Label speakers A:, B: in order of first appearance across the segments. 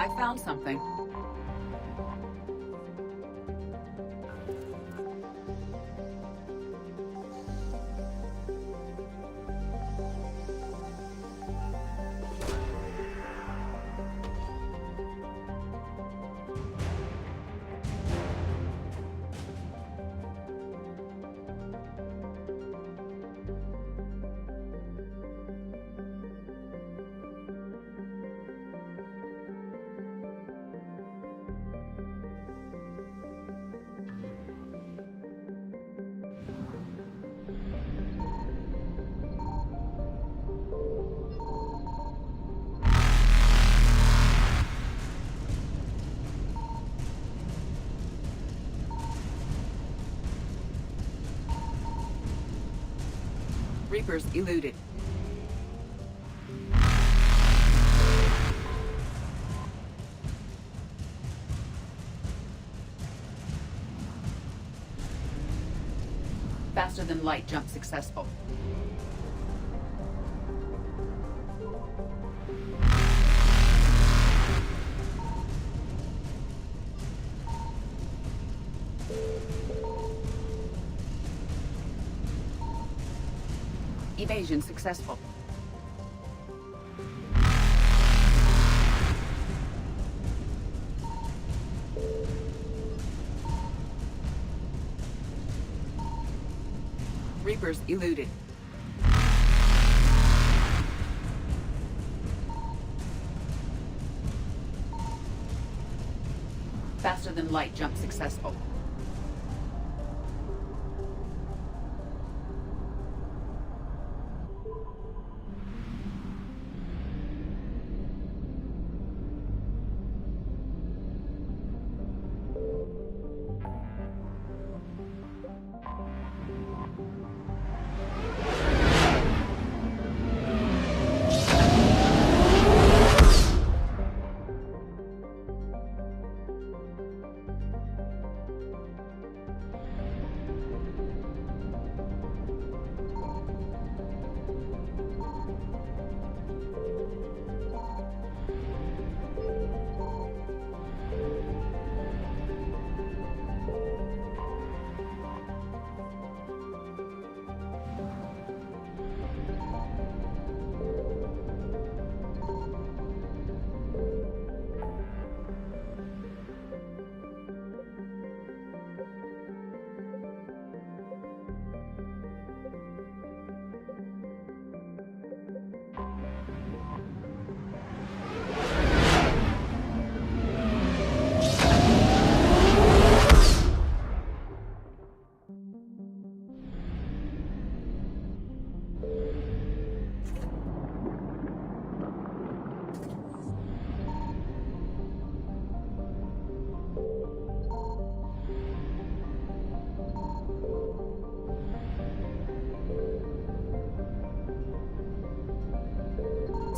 A: I found something. Reapers eluded. Faster than light jump successful. Evasion successful. Reapers eluded. Faster than light jump successful.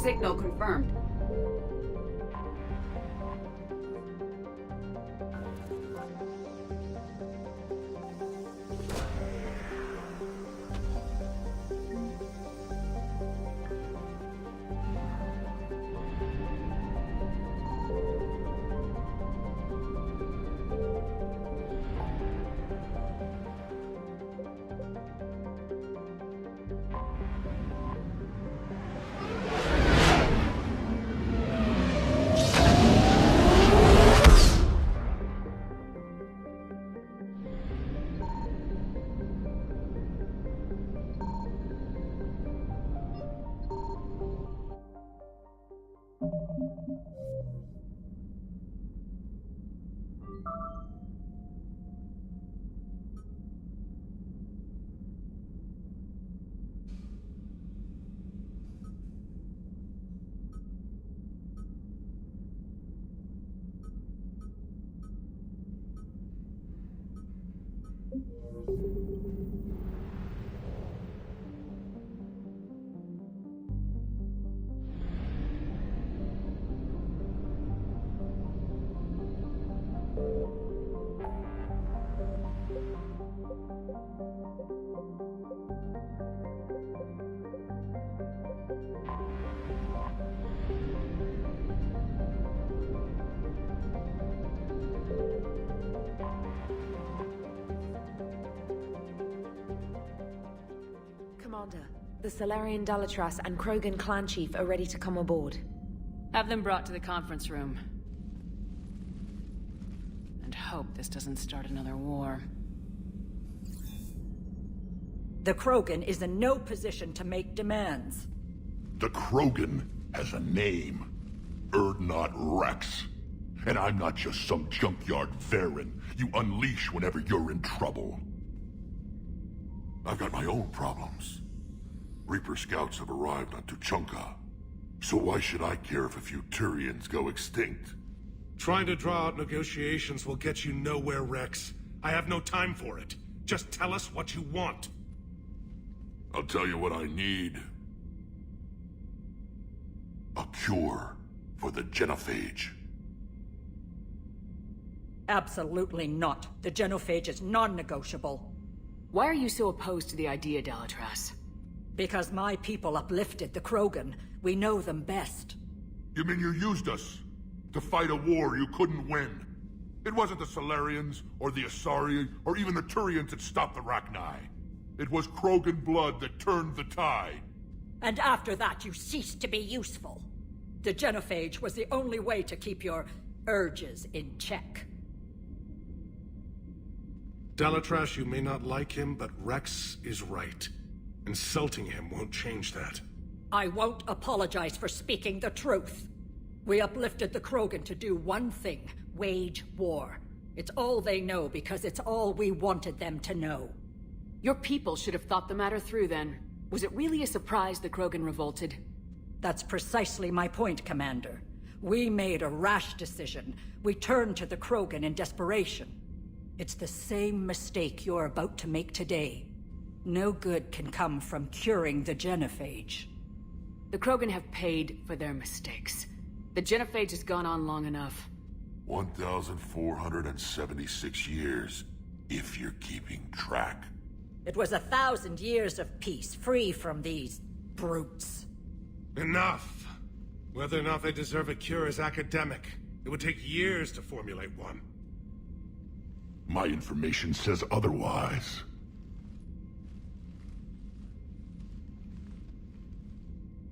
A: Signal confirmed.
B: Commander, the Salarian Dalatras and Krogan clan chief are ready to come aboard.
A: Have them brought to the conference room. And hope this doesn't start another war.
C: The Krogan is in no position to make demands.
D: The Krogan has a name. Urdnot Rex. And I'm not just some junkyard Varen you unleash whenever you're in trouble. I've got my own problems. Reaper scouts have arrived on Tuchanka. So why should I care if a few Turians go extinct?
E: Trying to draw out negotiations will get you nowhere, Rex. I have no time for it. Just tell us what you want.
D: I'll tell you what I need. A cure for the genophage.
C: Absolutely not. The genophage is non-negotiable.
A: Why are you so opposed to the idea, Dalatras?
C: Because my people uplifted the Krogan. We know them best.
D: You mean you used us to fight a war you couldn't win? It wasn't the Solarians, or the Asari, or even the Turians that stopped the Rachni. It was Krogan blood that turned the tide.
C: And after that, you ceased to be useful. The genophage was the only way to keep your urges in check.
E: Dalatras, you may not like him, but Rex is right. Insulting him won't change that.
C: I won't apologize for speaking the truth. We uplifted the Krogan to do one thing: wage war. It's all they know because it's all we wanted them to know.
A: Your people should have thought the matter through then. Was it really a surprise the Krogan revolted?
C: That's precisely my point, Commander. We made a rash decision. We turned to the Krogan in desperation. It's the same mistake you're about to make today. No good can come from curing the genophage.
A: The Krogan have paid for their mistakes. The genophage has gone on long enough.
D: 1,476 years, if you're keeping track.
C: It was 1,000 years of peace, free from these brutes.
E: Enough! Whether or not they deserve a cure is academic. It would take years to formulate one.
D: My information says otherwise.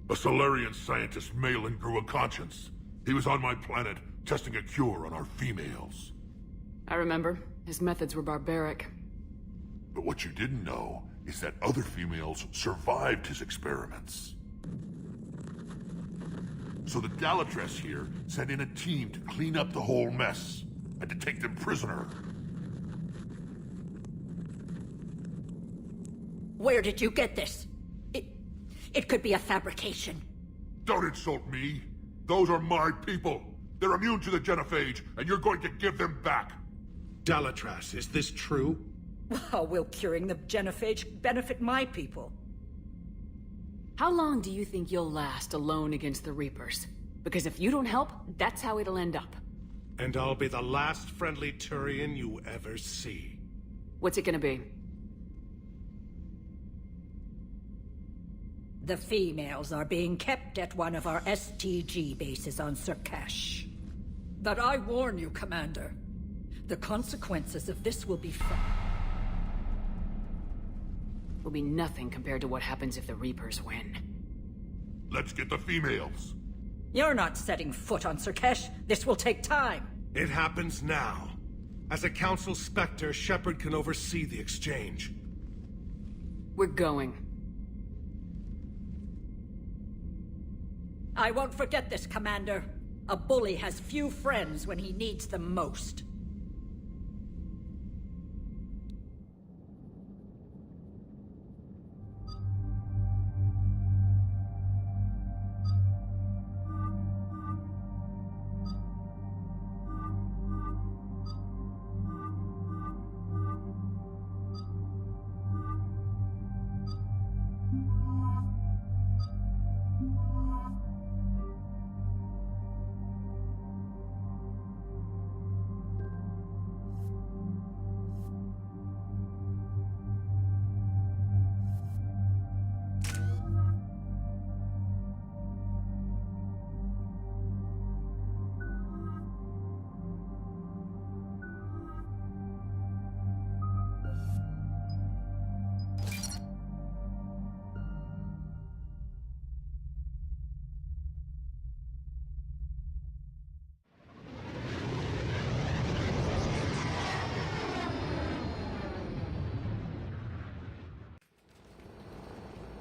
D: A Solarian scientist, Malin, grew a conscience. He was on my planet, testing a cure on our females.
A: I remember. His methods were barbaric.
D: But what you didn't know is that other females survived his experiments. So the Dalatras here sent in a team to clean up the whole mess, and to take them prisoner.
C: Where did you get this? It could be a fabrication.
D: Don't insult me. Those are my people. They're immune to the genophage, and you're going to give them back.
E: Dalatras, is this true?
C: How will curing the genophage benefit my people?
A: How long do you think you'll last alone against the Reapers? Because if you don't help, that's how it'll end up.
E: And I'll be the last friendly Turian you ever see.
A: What's it gonna be?
C: The females are being kept at one of our STG bases on Surkash. But I warn you, Commander, the consequences of this will be
A: Will be nothing compared to what happens if the Reapers win.
D: Let's get the females.
C: You're not setting foot on Surkash. This will take time.
E: It happens now. As a Council Spectre, Shepard can oversee the exchange.
A: We're going.
C: I won't forget this, Commander. A bully has few friends when he needs them most.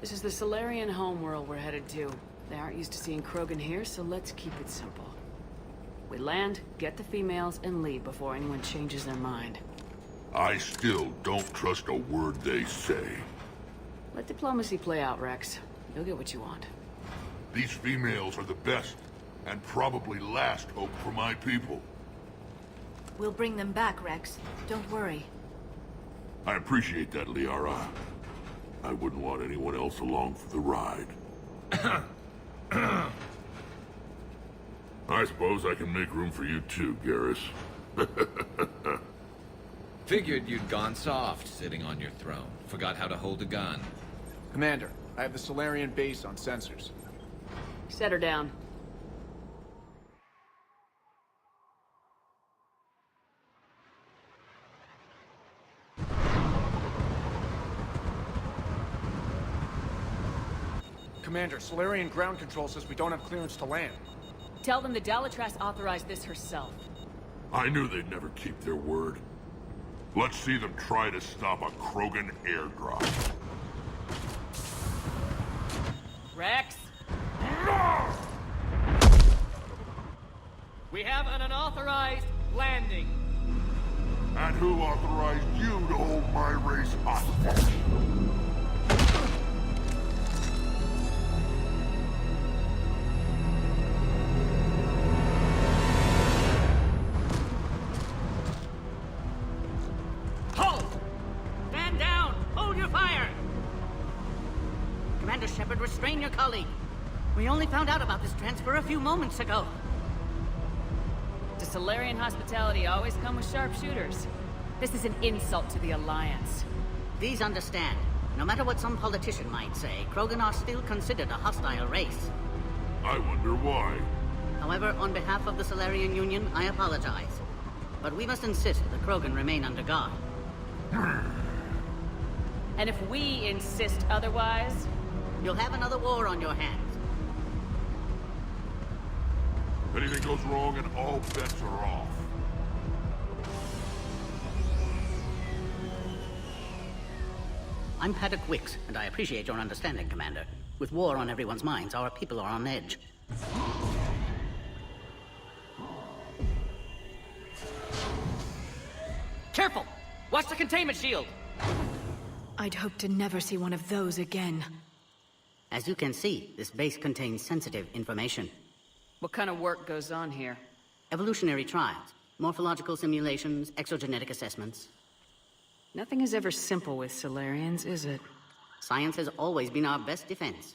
A: This is the Solarian homeworld we're headed to. They aren't used to seeing Krogan here, so let's keep it simple. We land, get the females, and leave before anyone changes their mind.
D: I still don't trust a word they say.
A: Let diplomacy play out, Rex. You'll get what you want.
D: These females are the best, and probably last hope for my people.
F: We'll bring them back, Rex. Don't worry.
D: I appreciate that, Liara. I wouldn't want anyone else along for the ride. I suppose I can make room for you too, Garrus.
G: Figured you'd gone soft sitting on your throne. Forgot how to hold a gun.
H: Commander, I have the Solarian base on sensors.
A: Set her down.
H: Commander, Solarian ground control says we don't have clearance to land.
A: Tell them the Dalatrass authorized this herself.
D: I knew they'd never keep their word. Let's see them try to stop a Krogan airdrop.
A: Rex! We have an unauthorized landing.
D: And who authorized you to hold my race hostage?
I: Halt! Stand down! Hold your fire! Commander Shepard, restrain your colleague. We only found out about this transfer a few moments ago.
A: Does Solarian hospitality always come with sharpshooters? This is an insult to the Alliance.
I: Please understand, no matter what some politician might say, Krogan are still considered a hostile race.
D: I wonder why.
I: However, on behalf of the Solarian Union, I apologize. But we must insist the Krogan remain under guard.
A: And if we insist otherwise,
I: you'll have another war on your hands.
D: If anything goes wrong and all bets are off.
I: I'm Paddock Wicks, and I appreciate your understanding, Commander. With war on everyone's minds, our people are on edge.
A: careful! Watch the containment shield!
F: I'd hope to never see one of those again.
I: As you can see, this base contains sensitive information.
A: What kind of work goes on here?
I: Evolutionary trials, morphological simulations, exogenetic assessments.
A: Nothing is ever simple with Solarians, is it?
I: Science has always been our best defense.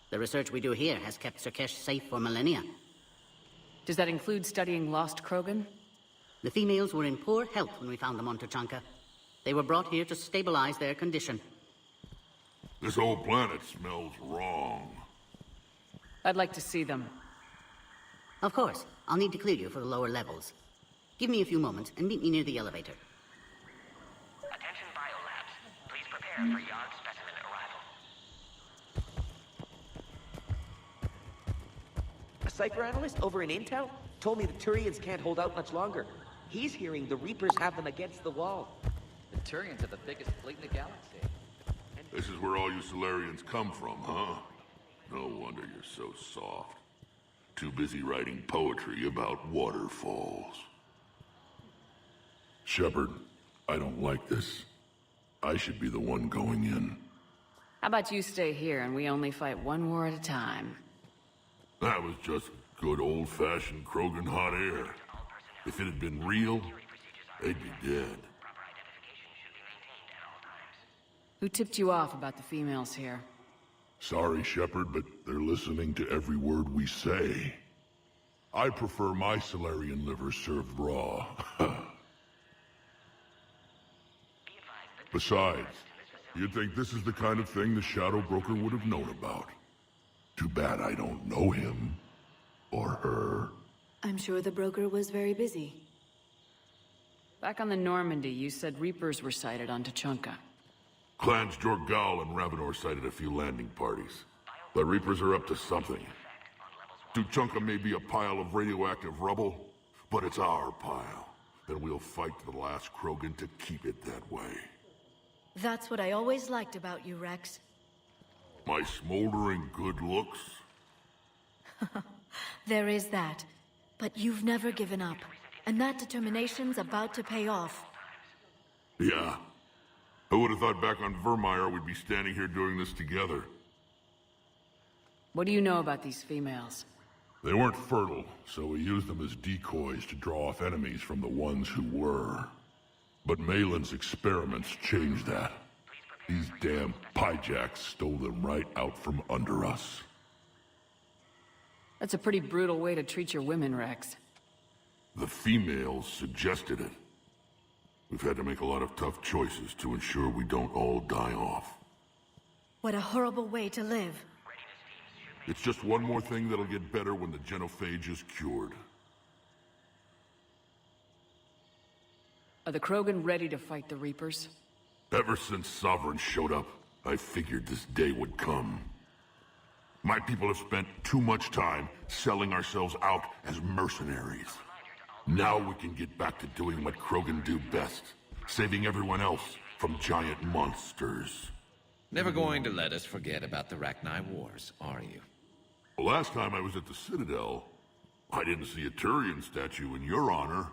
I: The research we do here has kept Surkesh safe for millennia.
A: Does that include studying lost Krogan?
I: The females were in poor health when we found them on Tuchanka. They were brought here to stabilize their condition.
D: This whole planet smells wrong.
A: I'd like to see them.
I: Of course. I'll need to clear you for the lower levels. Give me a few moments and meet me near the elevator.
J: Attention biolabs. Please prepare for yard specimen arrival.
K: A cipher analyst over in Intel told me the Turians can't hold out much longer. He's hearing the Reapers have them against the wall.
L: The Turians are the biggest fleet in the galaxy.
D: This is where all you Solarians come from, huh? No wonder you're so soft. Too busy writing poetry about waterfalls. Shepard, I don't like this. I should be the one going in.
A: How about you stay here and we only fight one war at a time?
D: That was just good old-fashioned Krogan hot air. If it had been real, they'd be dead.
A: Who tipped you off about the females here?
D: Sorry, Shepard, but they're listening to every word we say. I prefer my Solarian liver served raw. Besides, you'd think this is the kind of thing the Shadow Broker would have known about. Too bad I don't know him. Or her.
F: I'm sure the broker was very busy.
A: Back on the Normandy, you said Reapers were sighted on Tuchanka.
D: Clans Jorgal and Ravenor sighted a few landing parties. The Reapers are up to something. Tuchanka may be a pile of radioactive rubble, but it's our pile. And we'll fight to the last Krogan to keep it that way.
F: That's what I always liked about you, Rex.
D: My smoldering good looks?
F: There is that. But you've never given up. And that determination's about to pay off.
D: Yeah. I would have thought back on Vermeer we'd be standing here doing this together.
A: What do you know about these females?
D: They weren't fertile, so we used them as decoys to draw off enemies from the ones who were. But Malin's experiments changed that. These damn pyjacks stole them right out from under us.
A: That's a pretty brutal way to treat your women, Rex.
D: The females suggested it. We've had to make a lot of tough choices to ensure we don't all die off.
F: What a horrible way to live.
D: It's just one more thing that'll get better when the genophage is cured.
A: Are the Krogan ready to fight the Reapers?
D: Ever since Sovereign showed up, I figured this day would come. My people have spent too much time selling ourselves out as mercenaries. Now we can get back to doing what Krogan do best, saving everyone else from giant monsters.
G: Never going to let us forget about the Rachni Wars, are you?
D: Well, last time I was at the Citadel, I didn't see a Turian statue in your honor.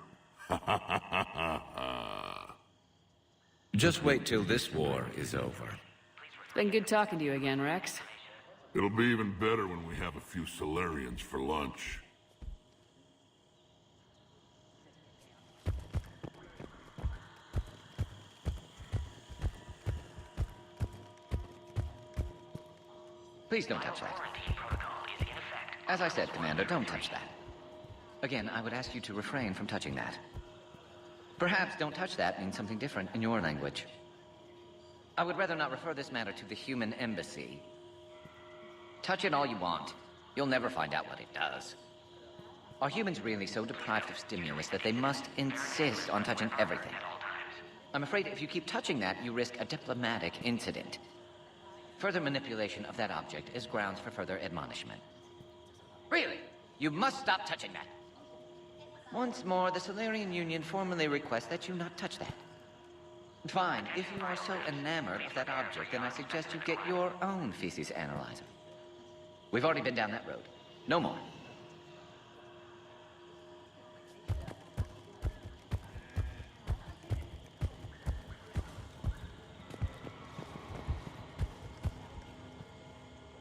G: Just wait till this war is over.
A: It's been good talking to you again, Rex.
D: It'll be even better when we have a few Solarians for lunch.
L: Please don't touch that. As I said, Commander, don't touch that. Again, I would ask you to refrain from touching that. Perhaps don't touch that means something different in your language. I would rather not refer this matter to the human embassy. Touch it all you want. You'll never find out what it does. Are humans really so deprived of stimulus that they must insist on touching everything? I'm afraid if you keep touching that, you risk a diplomatic incident. Further manipulation of that object is grounds for further admonishment. Really? You must stop touching that. Once more, the Solarian Union formally requests that you not touch that. Fine, if you are so enamored of that object, then I suggest you get your own feces analyzer. We've already been down that road. No more.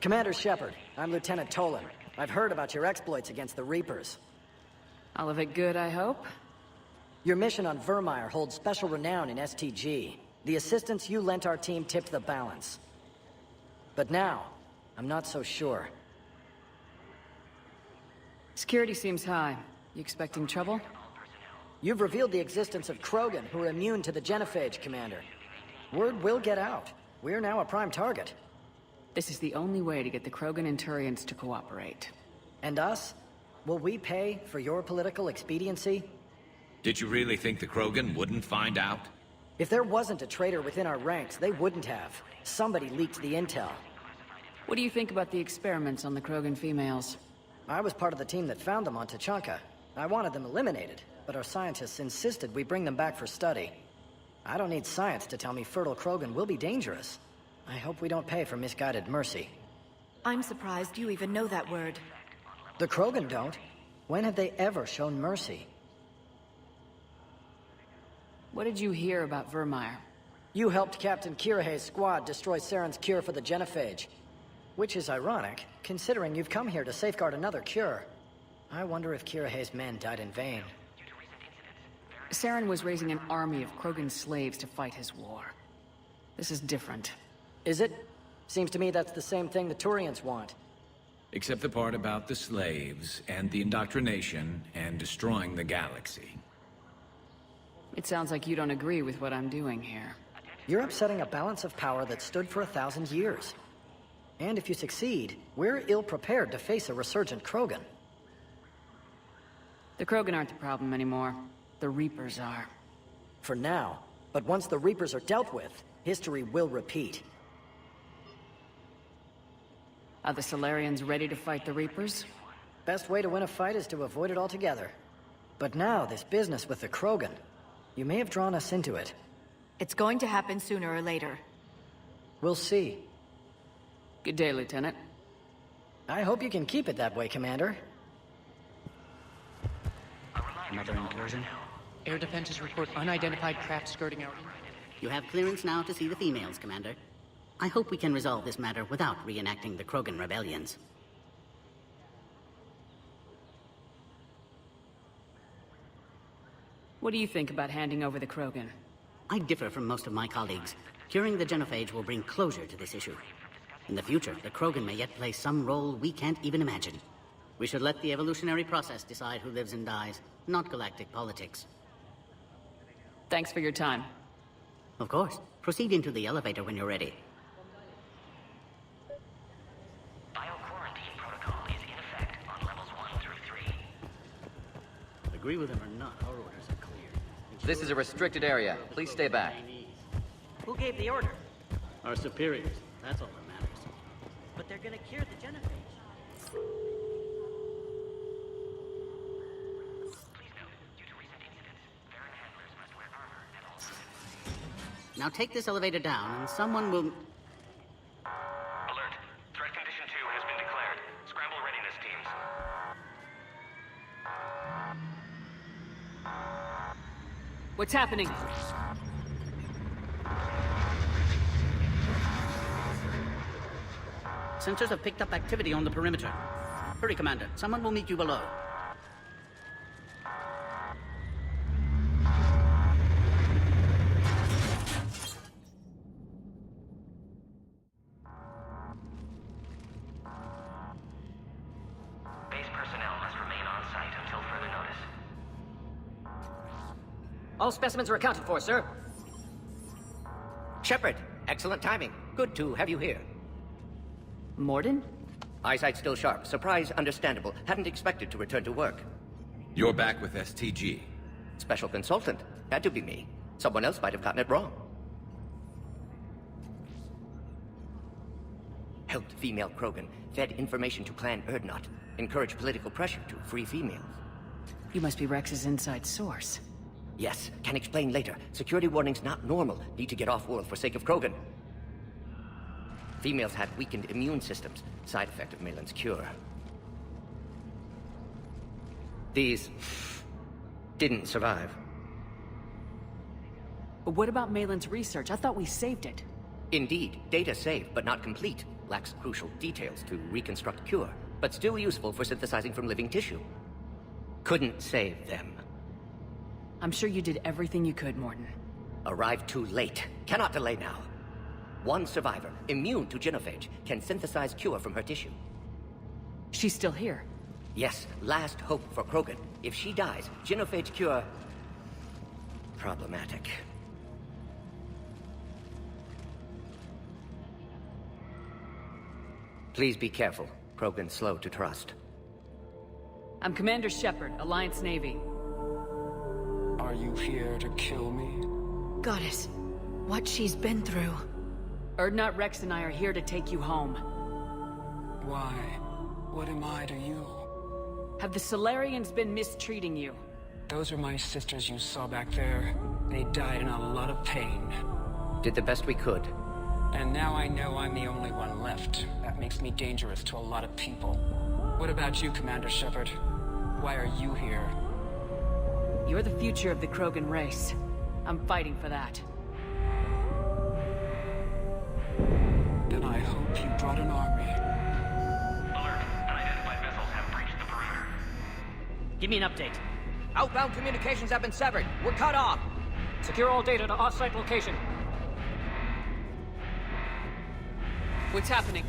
M: Commander Shepard, I'm Lieutenant Tolan. I've heard about your exploits against the Reapers.
A: All of it good, I hope?
M: Your mission on Vermeer holds special renown in STG. The assistance you lent our team tipped the balance. But now, I'm not so sure.
A: Security seems high. You expecting trouble?
M: You've revealed the existence of Krogan who are immune to the genophage, Commander. Word will get out. We're now a prime target.
A: This is the only way to get the Krogan and Turians to cooperate.
M: And us? Will we pay for your political expediency?
G: Did you really think the Krogan wouldn't find out?
M: If there wasn't a traitor within our ranks, they wouldn't have. Somebody leaked the intel.
A: What do you think about the experiments on the Krogan females?
M: I was part of the team that found them on Tachanka. I wanted them eliminated, but our scientists insisted we bring them back for study. I don't need science to tell me fertile Krogan will be dangerous. I hope we don't pay for misguided mercy.
F: I'm surprised you even know that word.
M: The Krogan don't. When have they ever shown mercy?
A: What did you hear about Vermeer?
M: You helped Captain Kirahe's squad destroy Saren's cure for the genophage. Which is ironic, considering you've come here to safeguard another cure. I wonder if Kirahe's men died in vain.
A: Saren was raising an army of Krogan slaves to fight his war. This is different.
M: Is it? Seems to me that's the same thing the Turians want.
G: Except the part about the slaves, and the indoctrination, and destroying the galaxy.
A: It sounds like you don't agree with what I'm doing here.
M: You're upsetting a balance of power that stood for 1,000 years. And if you succeed, we're ill-prepared to face a resurgent Krogan.
A: The Krogan aren't the problem anymore. The Reapers are.
M: For now. But once the Reapers are dealt with, history will repeat.
A: Are the Solarians ready to fight the Reapers?
M: Best way to win a fight is to avoid it altogether. But now, this business with the Krogan. You may have drawn us into it.
F: It's going to happen sooner or later.
M: We'll see.
A: Good day, Lieutenant.
M: I hope you can keep it that way, Commander.
N: Another incursion? Air defenses report unidentified craft skirting our...
I: You have clearance now to see the females, Commander. I hope we can resolve this matter without reenacting the Krogan rebellions.
A: What do you think about handing over the Krogan?
I: I differ from most of my colleagues. Curing the genophage will bring closure to this issue. In the future, the Krogan may yet play some role we can't even imagine. We should let the evolutionary process decide who lives and dies, not galactic politics.
A: Thanks for your time.
I: Of course. Proceed into the elevator when you're ready.
J: Bio-quarantine protocol is in effect on levels 1 through 3.
I: Agree with him or not, our orders are clear.
L: This is a restricted area. Please stay back.
K: Who gave the order?
I: Our superiors. That's all that matters.
K: But they're gonna cure the genophage.
I: Now take this elevator down, and someone will...
J: Alert. Threat condition 2 has been declared. Scramble readiness teams.
A: What's happening?
I: Sensors have picked up activity on the perimeter. Hurry, Commander. Someone will meet you below.
J: Base personnel must remain on site until further notice.
K: All specimens are accounted for, sir. Shepard, excellent timing. Good to have you here.
A: Morden?
K: Eyesight still sharp. Surprise understandable. Hadn't expected to return to work.
G: You're back with STG.
K: Special consultant. Had to be me. Someone else might have gotten it wrong. Helped female Krogan. Fed information to Clan Erdnot. Encouraged political pressure to free females.
A: You must be Rex's inside source.
K: Yes, can explain later. Security warnings not normal. Need to get off-world for sake of Krogan. Females had weakened immune systems. Side effect of Malin's cure. These... didn't survive.
A: But what about Malin's research? I thought we saved it.
K: Indeed, data saved, but not complete. Lacks crucial details to reconstruct cure, but still useful for synthesizing from living tissue. Couldn't save them.
A: I'm sure you did everything you could, Morden.
K: Arrived too late. Cannot delay now. One survivor, immune to genophage, can synthesize cure from her tissue.
A: She's still here.
K: Yes, last hope for Krogan. If she dies, genophage cure... problematic. Please be careful. Krogan's slow to trust.
A: I'm Commander Shepard, Alliance Navy.
N: Are you here to kill me?
F: Goddess, what she's been through.
A: Erdnot, Rex, and I are here to take you home.
N: Why? What am I to you?
A: Have the Solarians been mistreating you?
N: Those are my sisters you saw back there. They died in a lot of pain.
K: Did the best we could.
N: And now I know I'm the only one left. That makes me dangerous to a lot of people. What about you, Commander Shepard? Why are you here?
A: You're the future of the Krogan race. I'm fighting for that.
N: Then I hope you brought an army.
J: Alert. Unidentified vessels have breached the perimeter.
K: Give me an update. Outbound communications have been severed. We're cut off.
N: Secure all data to off-site location.
A: What's happening?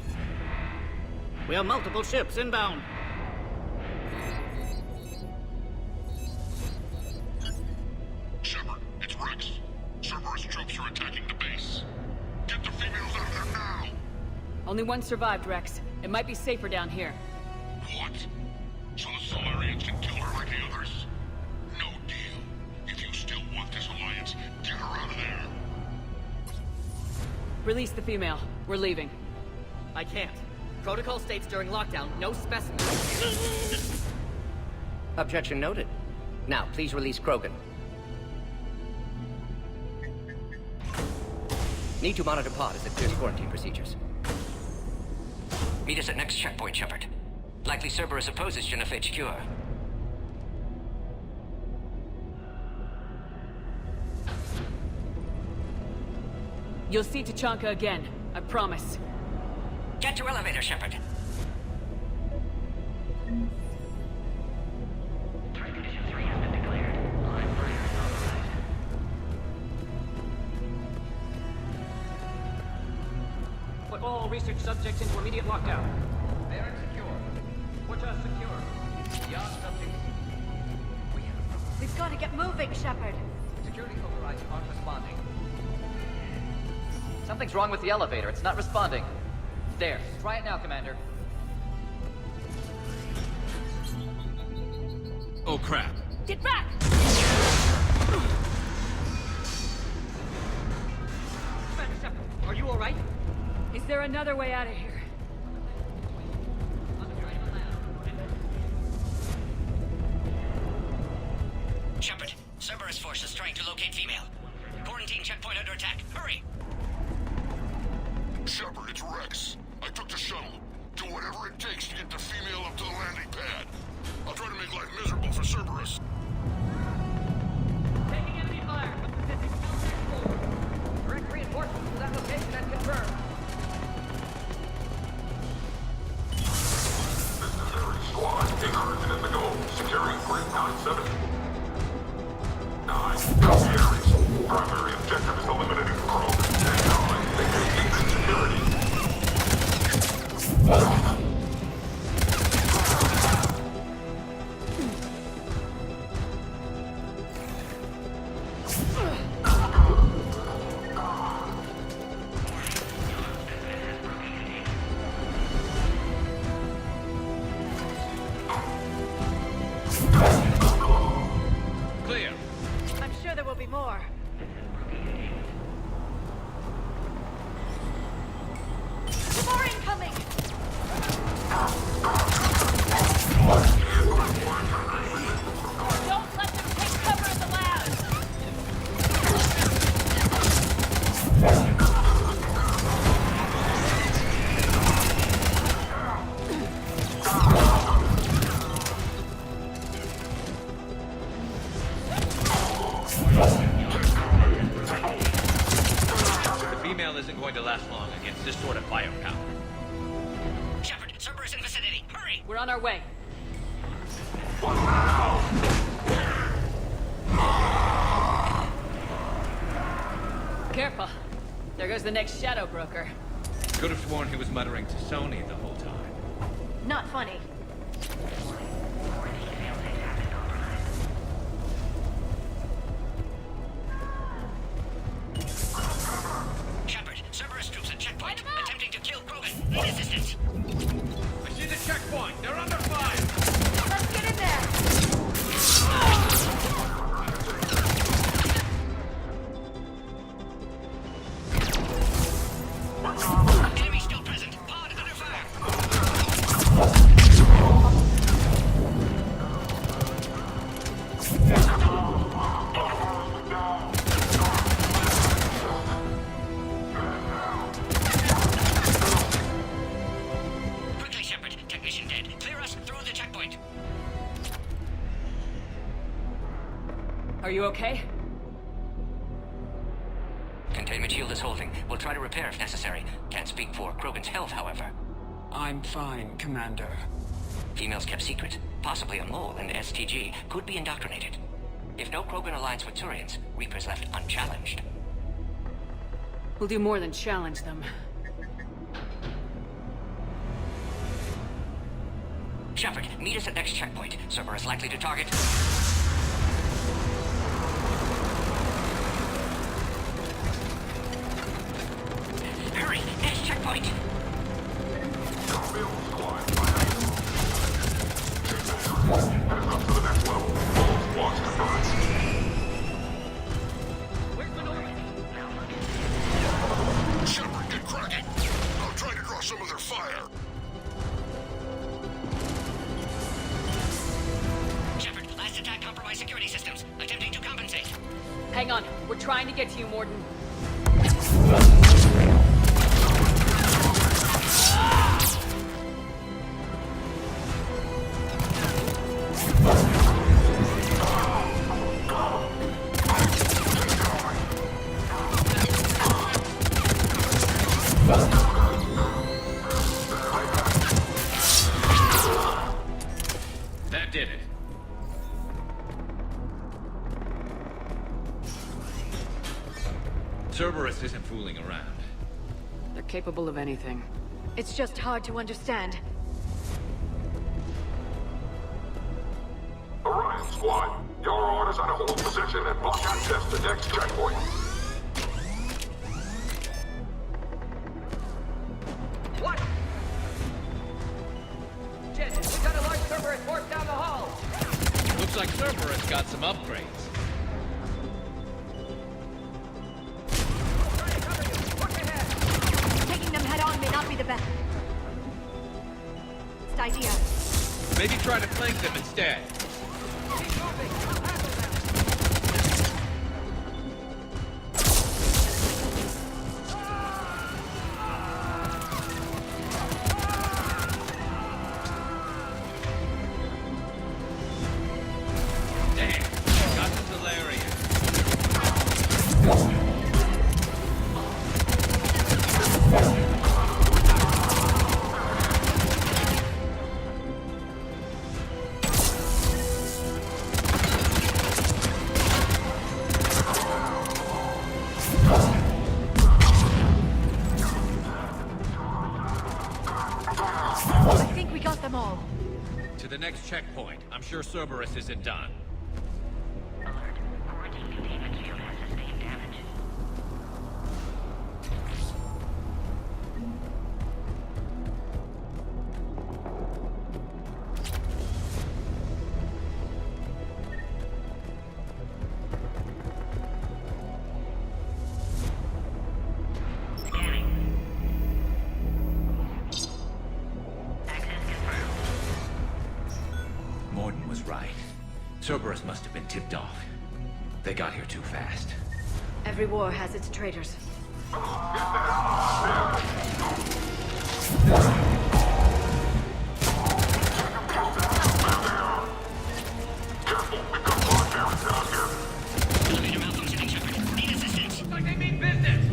I: We have multiple ships inbound.
D: Shepard, it's Rex. Cerberus troops are attacking the base. Get the females out of there now!
A: Only one survived, Rex. It might be safer down here.
D: What? So the Solarians can kill her like the others? No deal. If you still want this alliance, get her out of there.
A: Release the female. We're leaving.
K: I can't. Protocol states during lockdown, no specimens. Objection noted. Now, please release Krogan. Need to monitor pod as it clears quarantine procedures. Meet us at next checkpoint, Shepard. Likely Cerberus opposes genophage cure.
A: You'll see Tachanka again, I promise.
K: Get to elevator, Shepard.
J: Threat condition 3 has been declared. Line fire is authorized.
O: Put all research subjects into immediate lockdown. Baron secure. Porta secure. Yard subjects.
F: We've got to get moving, Shepard.
O: Security overrides aren't responding. Something's wrong with the elevator. It's not responding. There. Try it now, Commander.
G: Oh, crap.
F: Get back!
O: Commander Shepard, are you all right?
A: Is there another way out of here?
K: Shepard, Cerberus forces trying to locate female. Quarantine checkpoint under attack. Hurry!
D: Shepard, it's Rex. I took the shuttle. Do whatever it takes to get the female up to the landing pad. I'll try to make life miserable for Cerberus.
O: Taking enemy fire. Pacific forward. Direct reinforcements to that location and confirmed.
D: This is Harry Squad. Incursion in the go. Securing grid 97. 9. Copy Ares. Primary objective is eliminating the Krog. 9. Engaging security.
G: Clear.
F: I'm sure there will be more. More incoming! Don't let them take cover in the lab!
G: The female isn't going to last long against this sort of firepower.
K: Shepard, Cerberus in vicinity. Hurry!
A: We're on our way. Careful. There goes the next shadow broker.
G: Could have sworn he was muttering to Sony the whole time.
F: Not funny.
K: Shepard, Cerberus troops at checkpoint. Attempting to kill Krogan. Need assistance.
G: I see the checkpoint. They're under fire.
F: Let's get in there!
K: Enemy still present. Pod under fire. Quickly, Shepard. Technician dead. Clear us through the checkpoint.
A: Are you okay?
K: Containment shield is holding. We'll try to repair if necessary. Can't speak for Krogan's health, however.
N: I'm fine, Commander.
K: Females kept secret. Possibly a mole in STG. Could be indoctrinated. If no Krogan aligns with Turians, Reaper's left unchallenged.
A: We'll do more than challenge them.
K: Shepard, meet us at next checkpoint. Cerberus likely to target. Hurry! Next checkpoint!
D: Shepard, get cracking! I'll try to draw some of their fire.
K: Shepard, last attack compromised security systems. Attempting to compensate.
A: Hang on. We're trying to get to you, Morden.
G: That did it. Cerberus isn't fooling around.
A: They're capable of anything.
F: It's just hard to understand.
D: Orion Squad, your orders are to hold position and block access to next checkpoint.
O: What? Jen, we got a large Cerberus force down the hall.
G: Looks like Cerberus got some upgrades.
F: Taking them head on may not be the best idea.
G: Maybe try to flank them instead. Damn, got the Solarian.
F: I think we got them all.
G: To the next checkpoint. I'm sure Cerberus isn't done.
J: Alert. Quarantine containment field has sustained damage. Scanning. Access confirmed.
G: Morden was right. Cerberus must have been tipped off. They got here too fast.
F: Every war has its traitors.
J: Elevator malfunctioning, Shepard. Need assistance.
O: Looks like they mean business.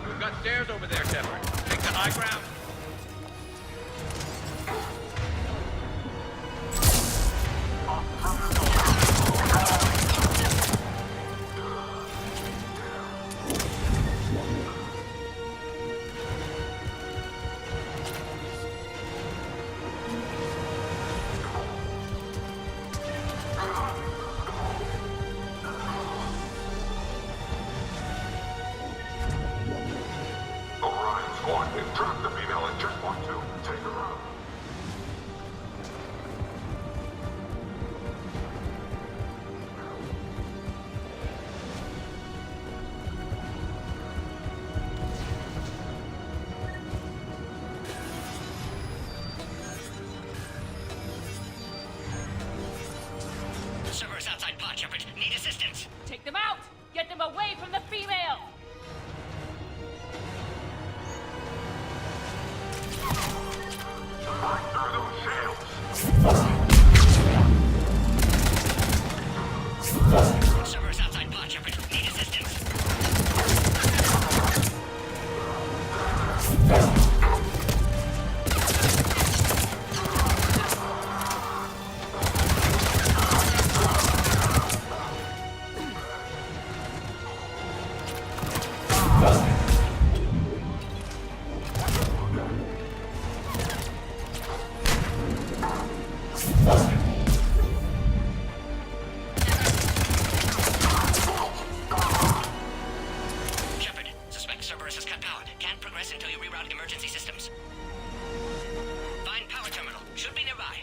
G: We've got stairs over there, Shepard. Take the high ground.
D: Orion Squad, we've trapped the female at checkpoint 2. Take her out.
J: Cerberus outside pod, Shepard. Need assistance.
P: Take them out! Get them away from the female!
D: Break through those shields.
J: Cerberus outside pod, Shepard. Need assistance. Shepard, suspect Cerberus has cut power. Can't progress until you reroute emergency systems. Find power terminal. Should be nearby.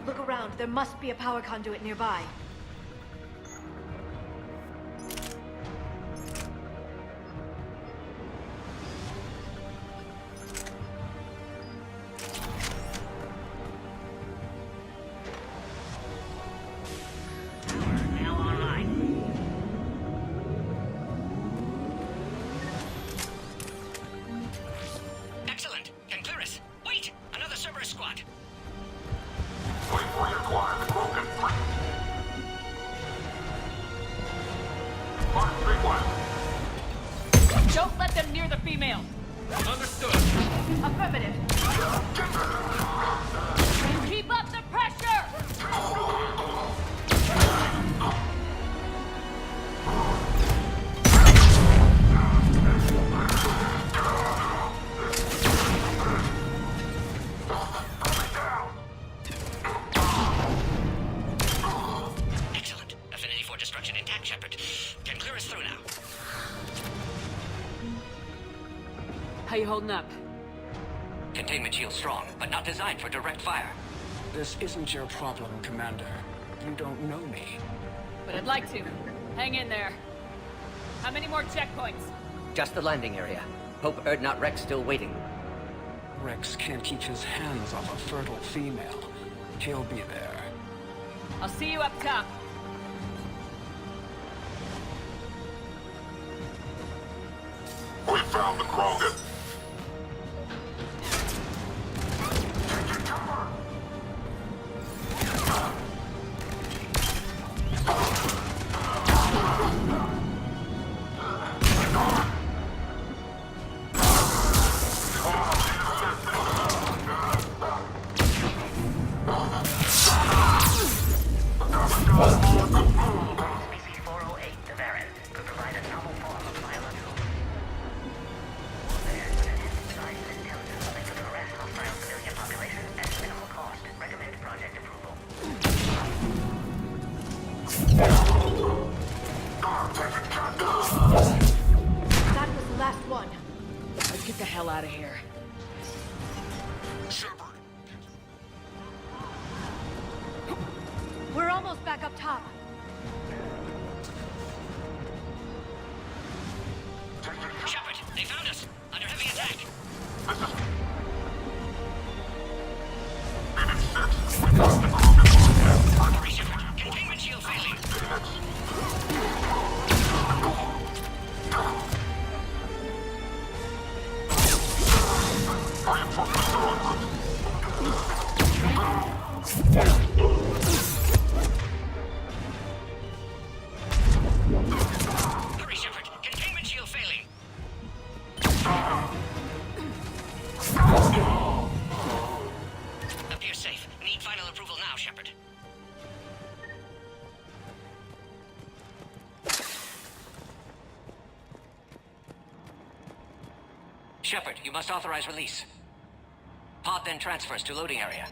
F: Look around. There must be a power conduit nearby.
J: Now online.
P: Don't let them near the female.
O: Understood.
P: Affirmative. Keep up the pressure!
J: Excellent. Affinity for destruction intact, Shepard. Can clear us through now.
A: How you holding up?
J: Containment shield strong, but not designed for direct fire.
N: This isn't your problem, Commander. You don't know me.
P: But I'd like to. Hang in there. How many more checkpoints?
K: Just the landing area. Hope Erdnot Rex still waiting.
N: Rex can't keep his hands off a fertile female. He'll be there.
P: I'll see you up top.
D: We found the Krogan.
F: That was the last one.
A: Let's get the hell out of here.
F: We're almost back up top.
J: Shepard, they found us. Under heavy attack. Hurry, Shepard. Containment shield failing. Hurry, Shepard. Containment shield failing. Appears safe. Need final approval now, Shepard. Shepard, you must authorize release. Pod then transfers to loading area.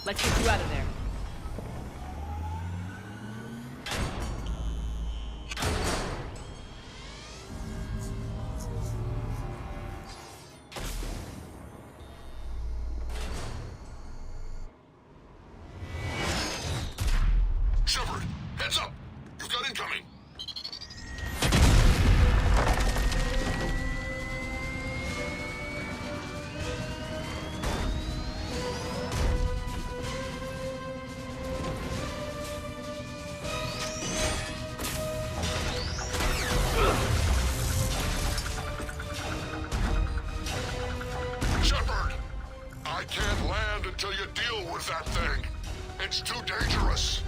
A: Let's get you out of there.
D: Shepard, heads up! You've got incoming! Shepard! I can't land until you deal with that thing. It's too dangerous.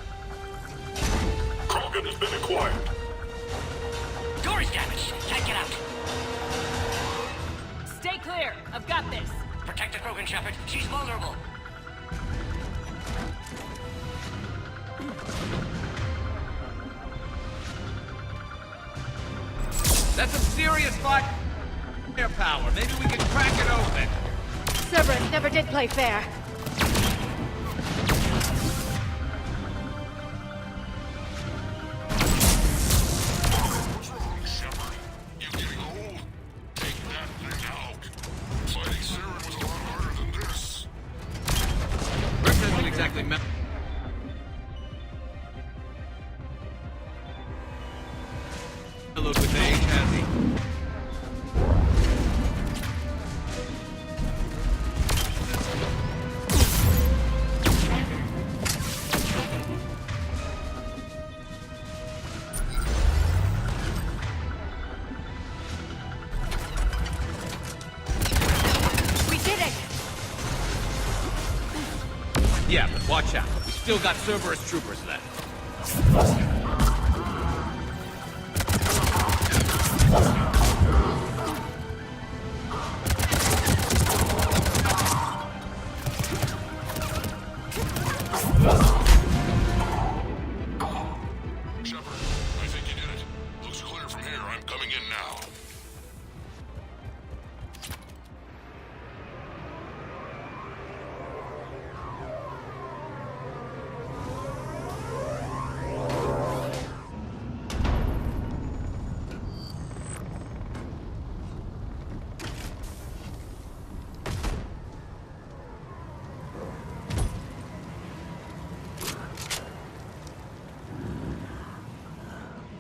D: Krogan has been acquired.
J: Door is damaged. Can't get out.
P: Stay clear. I've got this.
J: Protect the Krogan, Shepard. She's vulnerable.
O: That's some serious firepower. Maybe we can crack it open.
F: Cerberus never did play fair.
D: What's wrong, Shepard? You getting old? Take that thing out. Fighting Siren was a lot harder than this.
O: Rex hasn't exactly met. Look with age, has he?
F: We did it!
O: Yeah, but watch out. We still got Cerberus troopers left.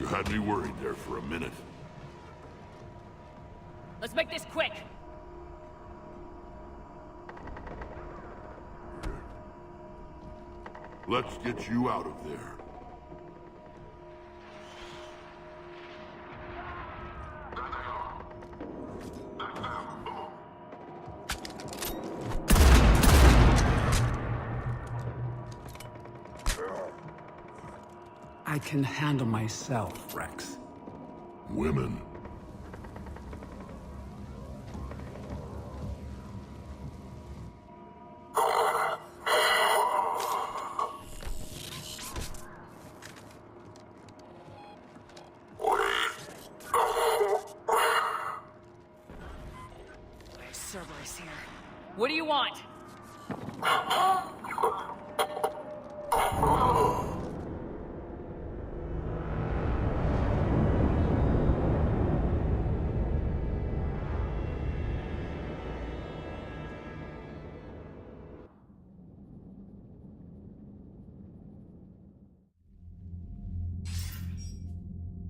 D: You had me worried there for a minute.
P: Let's make this quick.
D: Let's get you out of there.
N: I can handle myself, Rex.
D: Women.
P: Cerberus here. What do you want?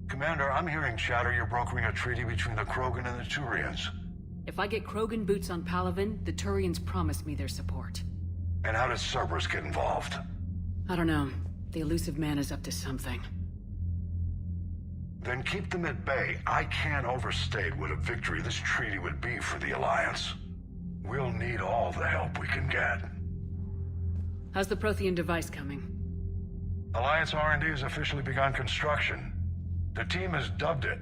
Q: Commander, I'm hearing chatter you're brokering a treaty between the Krogan and the Turians.
A: If I get Krogan boots on Palaven, the Turians promised me their support.
Q: And how does Cerberus get involved?
A: I don't know. The elusive man is up to something.
Q: Then keep them at bay. I can't overstate what a victory this treaty would be for the Alliance. We'll need all the help we can get.
A: How's the Prothean device coming?
Q: Alliance R&D has officially begun construction. The team has dubbed it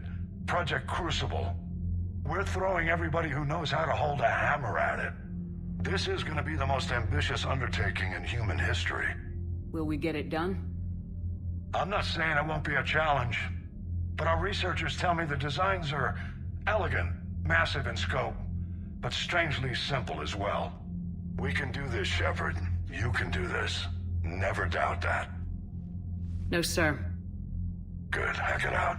Q: Project Crucible. We're throwing everybody who knows how to hold a hammer at it. This is going to be the most ambitious undertaking in human history.
A: Will we get it done?
Q: I'm not saying it won't be a challenge, but our researchers tell me the designs are elegant, massive in scope, but strangely simple as well. We can do this, Shepard. You can do this. Never doubt that.
A: No, sir.
Q: Good. Hack it out.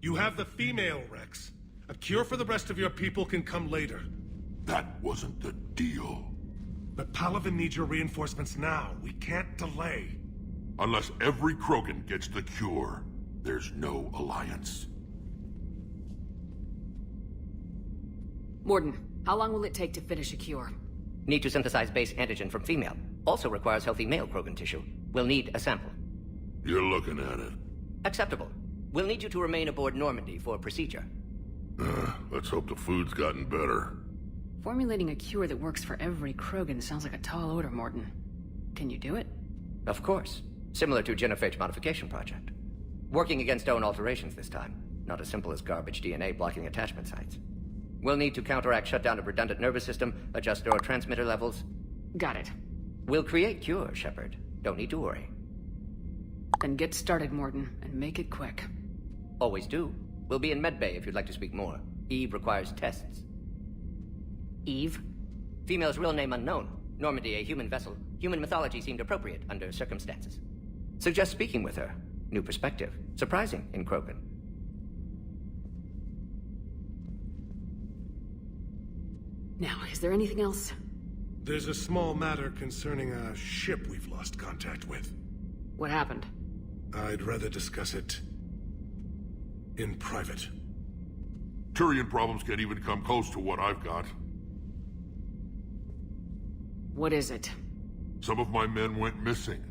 E: You have the female, Rex. A cure for the rest of your people can come later.
D: That wasn't the deal.
E: But Palaven needs your reinforcements now. We can't delay.
D: Unless every Krogan gets the cure, there's no alliance.
A: Morden, how long will it take to finish a cure?
K: Need to synthesize base antigen from female. Also requires healthy male Krogan tissue. We'll need a sample.
D: You're looking at it.
K: Acceptable. We'll need you to remain aboard Normandy for procedure.
D: Let's hope the food's gotten better.
A: Formulating a cure that works for every Krogan sounds like a tall order, Morden. Can you do it?
K: Of course. Similar to genophage modification project. Working against own alterations this time. Not as simple as garbage DNA blocking attachment sites. We'll need to counteract shutdown of redundant nervous system, adjust neurotransmitter levels.
A: Got it.
K: We'll create cure, Shepard. Don't need to worry.
A: Then get started, Morden, and make it quick.
K: Always do. We'll be in medbay if you'd like to speak more. Eve requires tests.
A: Eve?
K: Female's real name unknown. Normandy, a human vessel. Human mythology seemed appropriate under circumstances. Suggest speaking with her. New perspective. Surprising in Krogan.
A: Now, is there anything else?
E: There's a small matter concerning a ship we've lost contact with.
A: What happened?
E: I'd rather discuss it in private.
D: Turian problems can't even come close to what I've got.
A: What is it?
D: Some of my men went missing.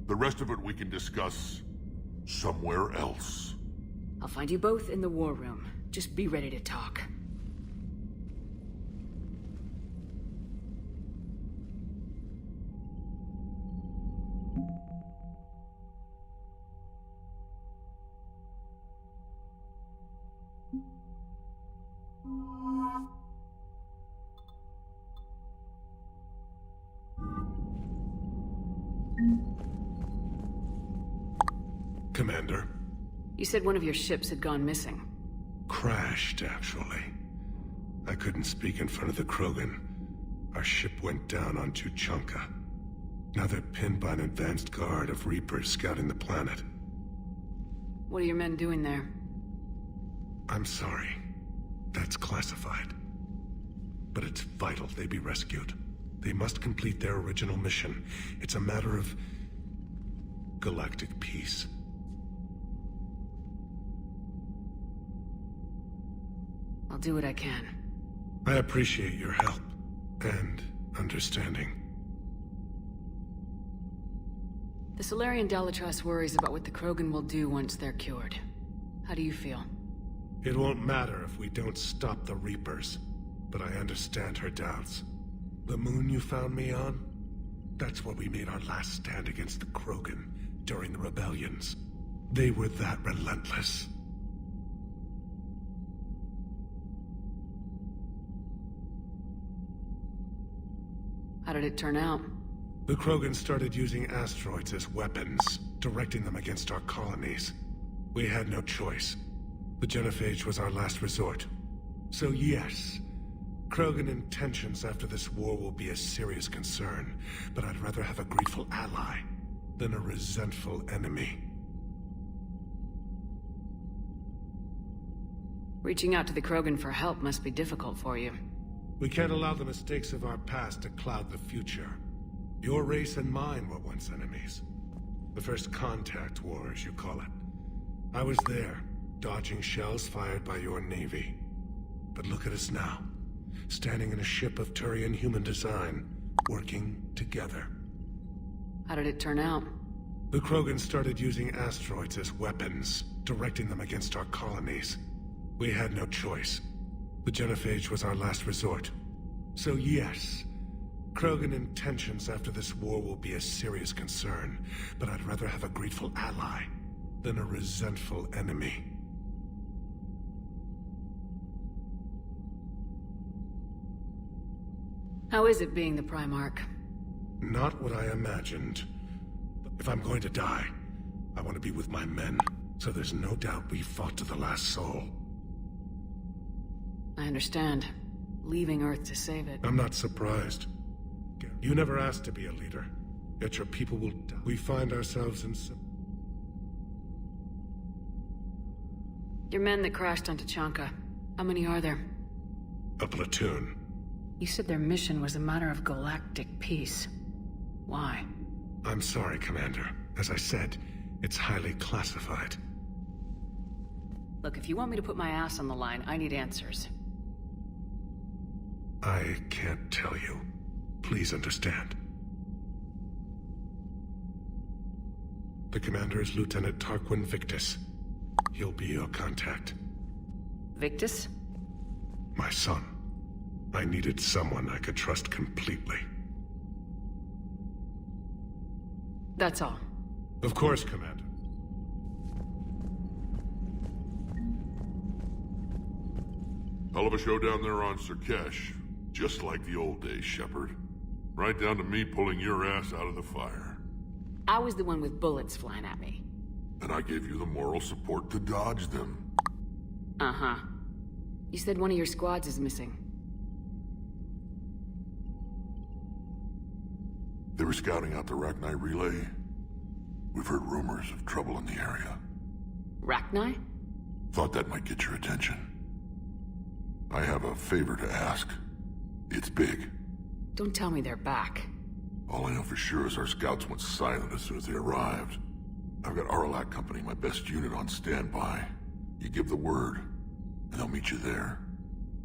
D: The rest of it we can discuss somewhere else.
A: I'll find you both in the war room. Just be ready to talk.
E: Commander.
A: You said one of your ships had gone missing.
E: Crashed, actually. I couldn't speak in front of the Krogan. Our ship went down on Tuchanka. Now they're pinned by an advanced guard of Reapers scouting the planet.
A: What are your men doing there?
E: I'm sorry. That's classified. But it's vital they be rescued. They must complete their original mission. It's a matter of galactic peace.
A: I'll do what I can.
E: I appreciate your help and understanding.
A: The Salarian Dalatrass worries about what the Krogan will do once they're cured. How do you feel?
E: It won't matter if we don't stop the Reapers, but I understand her doubts. The moon you found me on? That's where we made our last stand against the Krogan during the rebellions. They were that relentless.
A: How did it turn out?
E: The Krogan started using asteroids as weapons, directing them against our colonies. We had no choice. The genophage was our last resort. So yes, Krogan intentions after this war will be a serious concern, but I'd rather have a grateful ally than a resentful enemy.
A: Reaching out to the Krogan for help must be difficult for you.
E: We can't allow the mistakes of our past to cloud the future. Your race and mine were once enemies. The first contact war, as you call it. I was there, dodging shells fired by your navy. But look at us now, standing in a ship of Turian human design, working together.
A: How did it turn out?
E: The Krogan started using asteroids as weapons, directing them against our colonies. We had no choice. The genophage was our last resort. So yes, Krogan intentions after this war will be a serious concern, but I'd rather have a grateful ally than a resentful enemy.
A: How is it being the Primarch?
E: Not what I imagined. If I'm going to die, I want to be with my men, so there's no doubt we fought to the last soul.
A: I understand. Leaving Earth to save it.
E: I'm not surprised. You never asked to be a leader, yet your people will die. We find ourselves in
A: Your men that crashed on Tuchanka, how many are there?
E: a platoon.
A: You said their mission was a matter of galactic peace. Why?
E: I'm sorry, Commander. As I said, it's highly classified.
A: Look, if you want me to put my ass on the line, I need answers.
E: I can't tell you. Please understand. The commander is Lieutenant Tarquin Victus. He'll be your contact.
A: Victus?
E: My son. I needed someone I could trust completely.
A: That's all.
E: Of course, Commander.
D: Hell of a show down there on Sirkesh. Just like the old days, Shepard. Right down to me pulling your ass out of the fire.
A: I was the one with bullets flying at me.
D: And I gave you the moral support to dodge them.
A: Uh-huh. You said one of your squads is missing.
D: They were scouting out the Rachni relay. We've heard rumors of trouble in the area.
A: Rachni?
D: Thought that might get your attention. I have a favor to ask. It's big.
A: Don't tell me they're back.
D: All I know for sure is our scouts went silent as soon as they arrived. I've got Aralac Company, my best unit, on standby. You give the word, and they'll meet you there.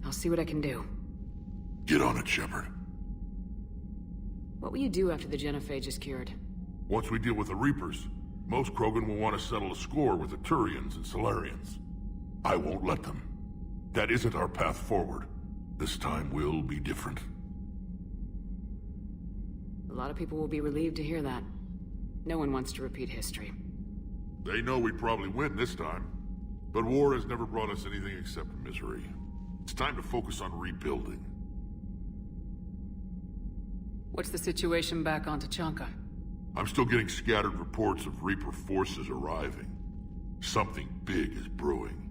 A: I'll see what I can do.
D: Get on it, Shepard.
A: What will you do after the genophage is cured?
D: Once we deal with the Reapers, most Krogan will want to settle a score with the Turians and Solarians. I won't let them. That isn't our path forward. This time will be different.
A: A lot of people will be relieved to hear that. No one wants to repeat history.
D: They know we'd probably win this time. But war has never brought us anything except misery. It's time to focus on rebuilding.
A: What's the situation back on Tuchanka?
D: I'm still getting scattered reports of Reaper forces arriving. Something big is brewing.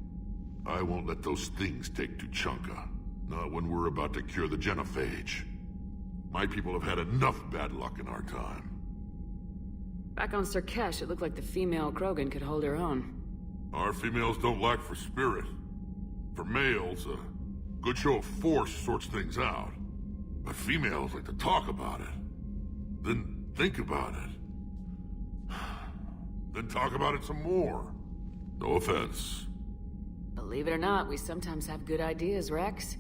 D: I won't let those things take Tuchanka. Not when we're about to cure the genophage. My people have had enough bad luck in our time.
A: Back on Sirkesh, it looked like the female Krogan could hold her own.
D: Our females don't lack for spirit. For males, a good show of force sorts things out. But females like to talk about it. Then think about it. Then talk about it some more. No offense.
A: Believe it or not, we sometimes have good ideas, Rex.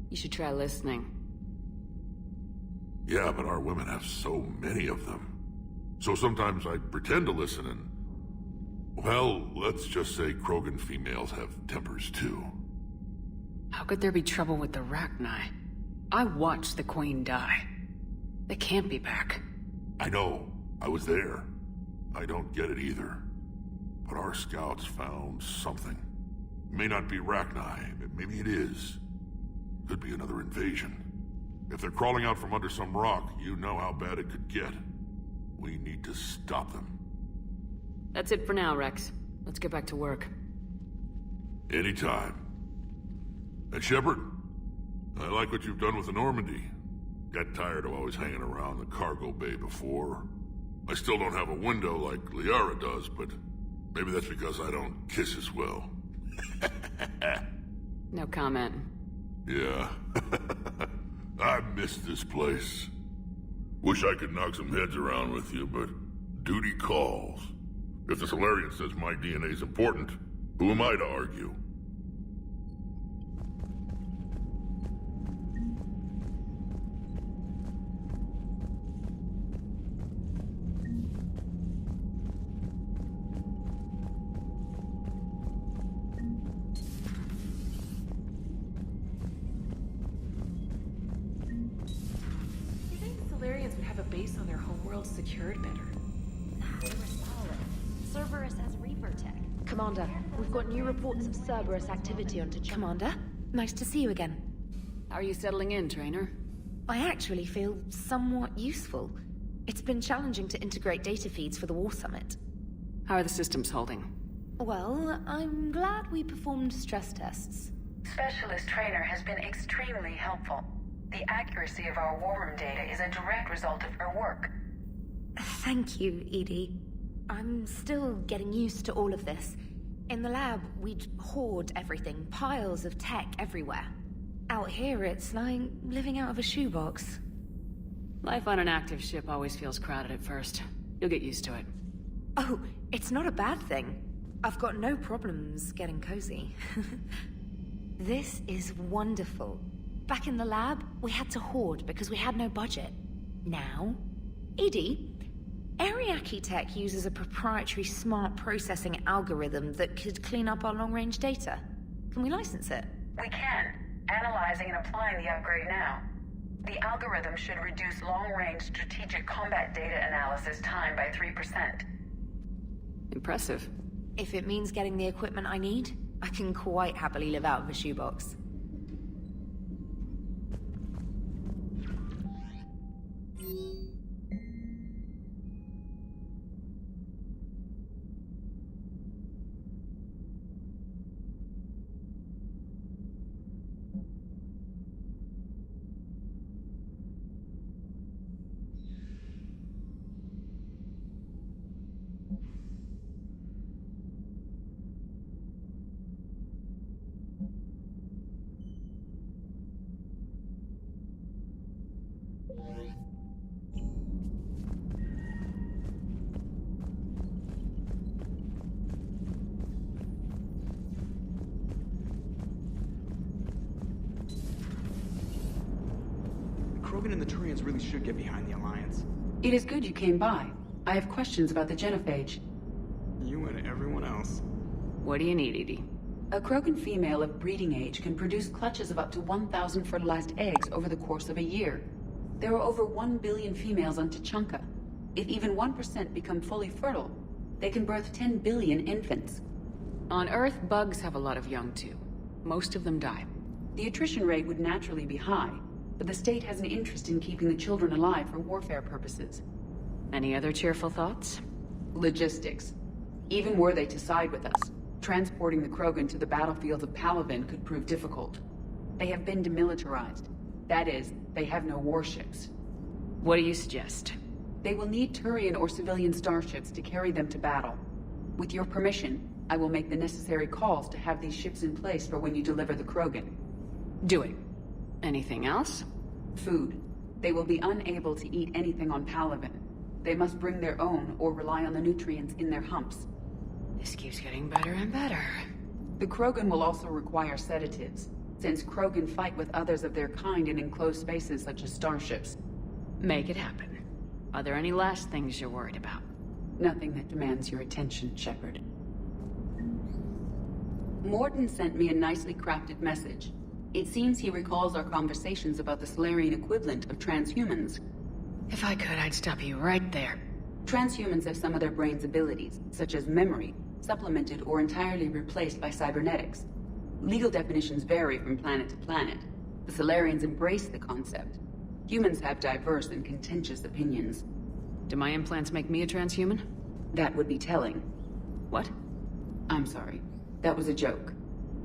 A: You should try listening.
D: Yeah, but our women have so many of them. So sometimes I pretend to listen and... Well, let's just say Krogan females have tempers too.
A: How could there be trouble with the Rachni? I watched the Queen die. They can't be back.
D: I know. I was there. I don't get it either. But our scouts found something. It may not be Rachni, maybe it is. Could be another invasion. If they're crawling out from under some rock, you know how bad it could get. We need to stop them.
A: That's it for now, Rex. Let's get back to work.
D: Anytime. And Shepard, I like what you've done with the Normandy. Got tired of always hanging around the cargo bay before. I still don't have a window like Liara does, but maybe that's because I don't kiss as well.
A: No comment.
D: Yeah. I miss this place. Wish I could knock some heads around with you, but duty calls. If the Solarian says my DNA's important, who am I to argue?
B: Base on their homeworld secured better.
R: They were solid. Cerberus has Reaper tech.
B: Commander, we've got new reports of Cerberus activity on Tuchanka. Commander, nice to see you again.
A: How are you settling in, Trainer?
B: I actually feel somewhat useful. It's been challenging to integrate data feeds for the War Summit.
A: How are the systems holding?
B: Well, I'm glad we performed stress tests.
S: Specialist Trainer has been extremely helpful. The accuracy of our war room data is a direct result of her work.
B: Thank you, Edie. I'm still getting used to all of this. In the lab, we'd hoard everything, piles of tech everywhere. Out here, it's like living out of a shoebox.
A: Life on an active ship always feels crowded at first. You'll get used to it.
B: Oh, it's not a bad thing. I've got no problems getting cozy. This is wonderful. Back in the lab, we had to hoard because we had no budget. Now, Edie, Ariake Tech uses a proprietary smart processing algorithm that could clean up our long-range data. Can we license it?
S: We can. Analyzing and applying the upgrade now. The algorithm should reduce long-range strategic combat data analysis time by 3%.
A: Impressive.
B: If it means getting the equipment I need, I can quite happily live out of a shoebox.
T: Krogan and the Turians really should get behind the Alliance.
U: It is good you came by. I have questions about the genophage.
T: You and everyone else.
A: What do you need, Edie?
U: A Krogan female of breeding age can produce clutches of up to 1,000 fertilized eggs over the course of a year. There are over 1 billion females on Tuchanka. If even 1% become fully fertile, they can birth 10 billion infants.
A: On Earth, bugs have a lot of young too. Most of them die.
U: The attrition rate would naturally be high, but the state has an interest in keeping the children alive for warfare purposes.
A: Any other cheerful thoughts?
U: Logistics. Even were they to side with us, transporting the Krogan to the battlefield of Palaven could prove difficult. They have been demilitarized. That is, they have no warships.
A: What do you suggest?
U: They will need Turian or civilian starships to carry them to battle. With your permission, I will make the necessary calls to have these ships in place for when you deliver the Krogan.
A: Do it. Anything else?
U: Food. They will be unable to eat anything on Palaven. They must bring their own or rely on the nutrients in their humps.
A: This keeps getting better and better.
U: The Krogan will also require sedatives, since Krogan fight with others of their kind in enclosed spaces such as starships.
A: Make it happen. Are there any last things you're worried about?
U: Nothing that demands your attention, Shepard. Morton sent me a nicely crafted message. It seems he recalls our conversations about the Solarian equivalent of transhumans.
A: If I could, I'd stop you right there.
U: Transhumans have some of their brain's abilities, such as memory, supplemented or entirely replaced by cybernetics. Legal definitions vary from planet to planet. The Solarians embrace the concept. Humans have diverse and contentious opinions.
A: Do my implants make me a transhuman?
U: That would be telling.
A: What?
U: I'm sorry. That was a joke.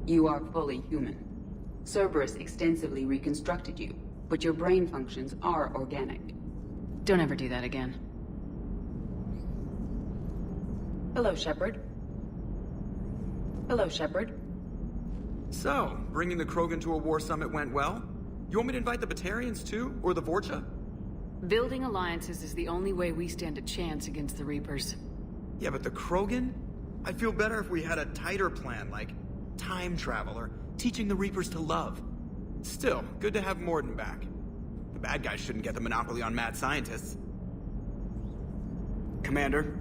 U: You are fully human. Cerberus extensively reconstructed you, but your brain functions are organic.
A: Don't ever do that again.
U: Hello, Shepard. Hello, Shepard.
T: So, bringing the Krogan to a war summit went well? You want me to invite the Batarians too? Or the Vorcha?
A: Building alliances is the only way we stand a chance against the Reapers.
T: Yeah, but the Krogan? I'd feel better if we had a tighter plan, like time travel or teaching the Reapers to love. Still, good to have Morden back. The bad guys shouldn't get the monopoly on mad scientists. Commander?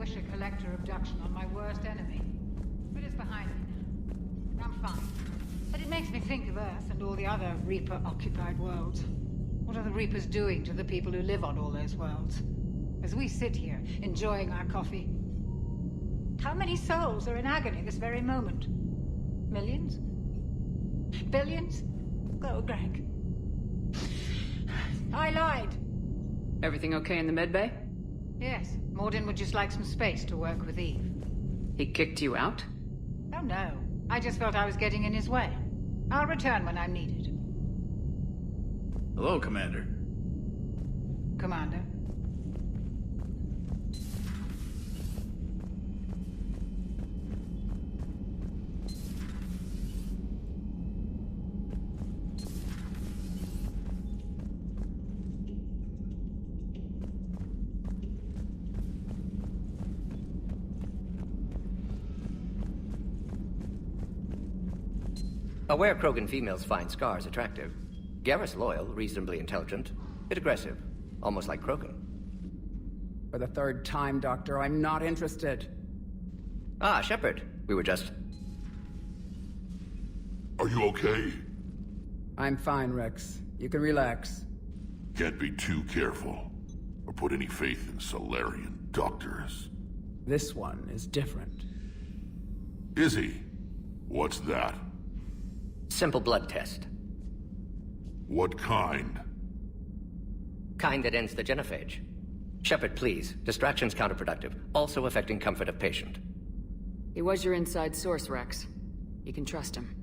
C: wish a collector abduction on my worst enemy. But it's behind me now. I'm fine. But it makes me think of Earth and all the other Reaper-occupied worlds. What are the Reapers doing to the people who live on all those worlds? As we sit here, enjoying our coffee, how many souls are in agony this very moment? Millions? Billions? Oh, Greg. I lied.
A: Everything okay in the medbay?
C: Yes, Morden would just like some space to work with Eve.
A: He kicked you out?
C: Oh no, I just felt I was getting in his way. I'll return when I'm needed.
V: Hello, Commander.
C: Commander.
K: Aware Krogan females find scars attractive. Garrus loyal, reasonably intelligent, bit aggressive, almost like Krogan.
W: For the third time, Doctor, I'm not interested.
K: Ah, Shepard. We were just...
D: Are you okay?
W: I'm fine, Rex. You can relax.
D: Can't be too careful, or put any faith in Solarian doctors.
W: This one is different.
D: Is he? What's that?
K: Simple blood test.
D: What kind?
K: Kind that ends the genophage. Shepard, please. Distraction's counterproductive, also affecting comfort of patient.
A: He was your inside source, Rex. You can trust him.